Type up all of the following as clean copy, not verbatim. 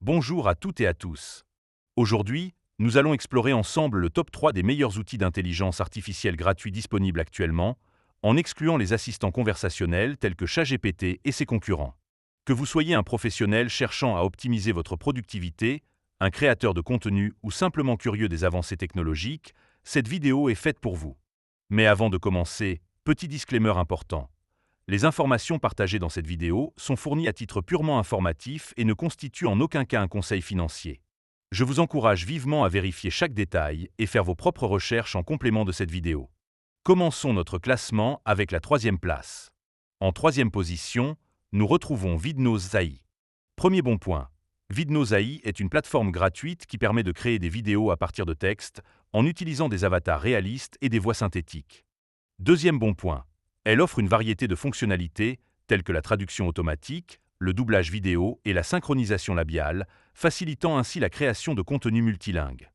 Bonjour à toutes et à tous. Aujourd'hui, nous allons explorer ensemble le top 3 des meilleurs outils d'intelligence artificielle gratuits disponibles actuellement, en excluant les assistants conversationnels tels que ChatGPT et ses concurrents. Que vous soyez un professionnel cherchant à optimiser votre productivité, un créateur de contenu ou simplement curieux des avancées technologiques, cette vidéo est faite pour vous. Mais avant de commencer, petit disclaimer important. Les informations partagées dans cette vidéo sont fournies à titre purement informatif et ne constituent en aucun cas un conseil financier. Je vous encourage vivement à vérifier chaque détail et faire vos propres recherches en complément de cette vidéo. Commençons notre classement avec la troisième place. En troisième position, nous retrouvons Vidnose AI. Premier bon point. Vidnose AI est une plateforme gratuite qui permet de créer des vidéos à partir de texte en utilisant des avatars réalistes et des voix synthétiques. Deuxième bon point. Elle offre une variété de fonctionnalités telles que la traduction automatique, le doublage vidéo et la synchronisation labiale, facilitant ainsi la création de contenus multilingues.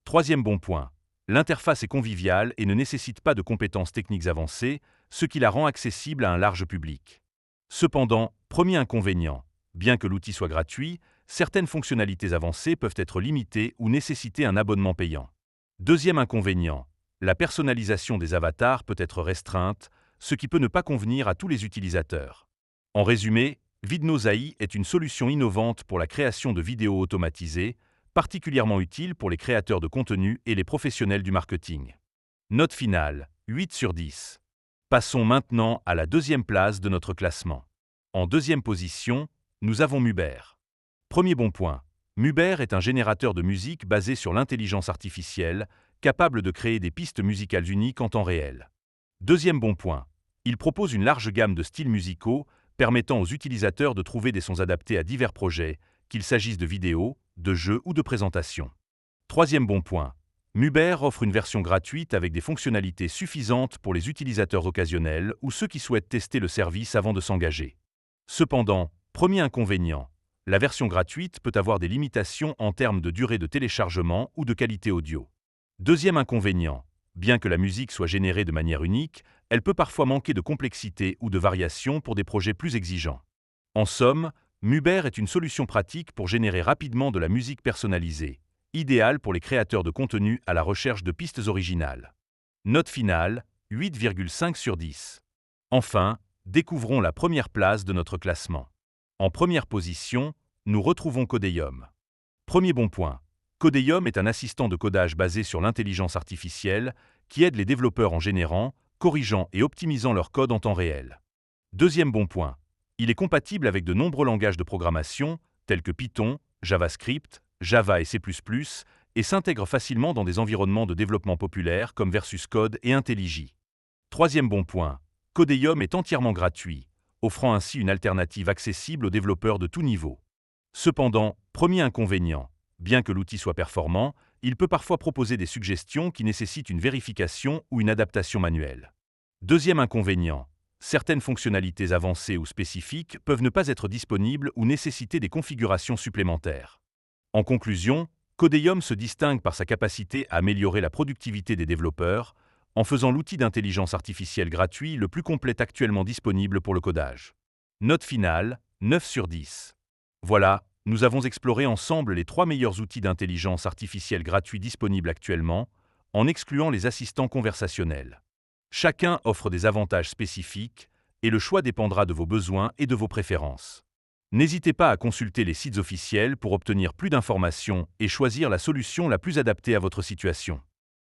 Troisième bon point. L'interface est conviviale et ne nécessite pas de compétences techniques avancées, ce qui la rend accessible à un large public. Cependant, premier inconvénient, bien que l'outil soit gratuit, certaines fonctionnalités avancées peuvent être limitées ou nécessiter un abonnement payant. Deuxième inconvénient, la personnalisation des avatars peut être restreinte, ce qui peut ne pas convenir à tous les utilisateurs. En résumé, Vidnose AI est une solution innovante pour la création de vidéos automatisées, particulièrement utile pour les créateurs de contenu et les professionnels du marketing. Note finale, 8 sur 10. Passons maintenant à la deuxième place de notre classement. En deuxième position, nous avons Muber. Premier bon point. Muber est un générateur de musique basé sur l'intelligence artificielle, capable de créer des pistes musicales uniques en temps réel. Deuxième bon point. Il propose une large gamme de styles musicaux, permettant aux utilisateurs de trouver des sons adaptés à divers projets, qu'il s'agisse de vidéos, de jeux ou de présentations. Troisième bon point. Muber offre une version gratuite avec des fonctionnalités suffisantes pour les utilisateurs occasionnels ou ceux qui souhaitent tester le service avant de s'engager. Cependant, premier inconvénient, la version gratuite peut avoir des limitations en termes de durée de téléchargement ou de qualité audio. Deuxième inconvénient, bien que la musique soit générée de manière unique, elle peut parfois manquer de complexité ou de variation pour des projets plus exigeants. En somme, Muber est une solution pratique pour générer rapidement de la musique personnalisée, idéale pour les créateurs de contenu à la recherche de pistes originales. Note finale, 8,5 sur 10. Enfin, découvrons la première place de notre classement. En première position, nous retrouvons Codeium. Premier bon point. Codeium est un assistant de codage basé sur l'intelligence artificielle qui aide les développeurs en générant, corrigeant et optimisant leur code en temps réel. Deuxième bon point. Il est compatible avec de nombreux langages de programmation tels que Python, JavaScript, Java et C++, et s'intègre facilement dans des environnements de développement populaires comme Versus Code et IntelliJ. Troisième bon point. Codeium est entièrement gratuit, offrant ainsi une alternative accessible aux développeurs de tout niveau. Cependant, premier inconvénient, bien que l'outil soit performant, il peut parfois proposer des suggestions qui nécessitent une vérification ou une adaptation manuelle. Deuxième inconvénient, certaines fonctionnalités avancées ou spécifiques peuvent ne pas être disponibles ou nécessiter des configurations supplémentaires. En conclusion, Codeium se distingue par sa capacité à améliorer la productivité des développeurs, en faisant l'outil d'intelligence artificielle gratuit le plus complet actuellement disponible pour le codage. Note finale, 9 sur 10. Voilà, nous avons exploré ensemble les 3 meilleurs outils d'intelligence artificielle gratuits disponibles actuellement, en excluant les assistants conversationnels. Chacun offre des avantages spécifiques, et le choix dépendra de vos besoins et de vos préférences. N'hésitez pas à consulter les sites officiels pour obtenir plus d'informations et choisir la solution la plus adaptée à votre situation.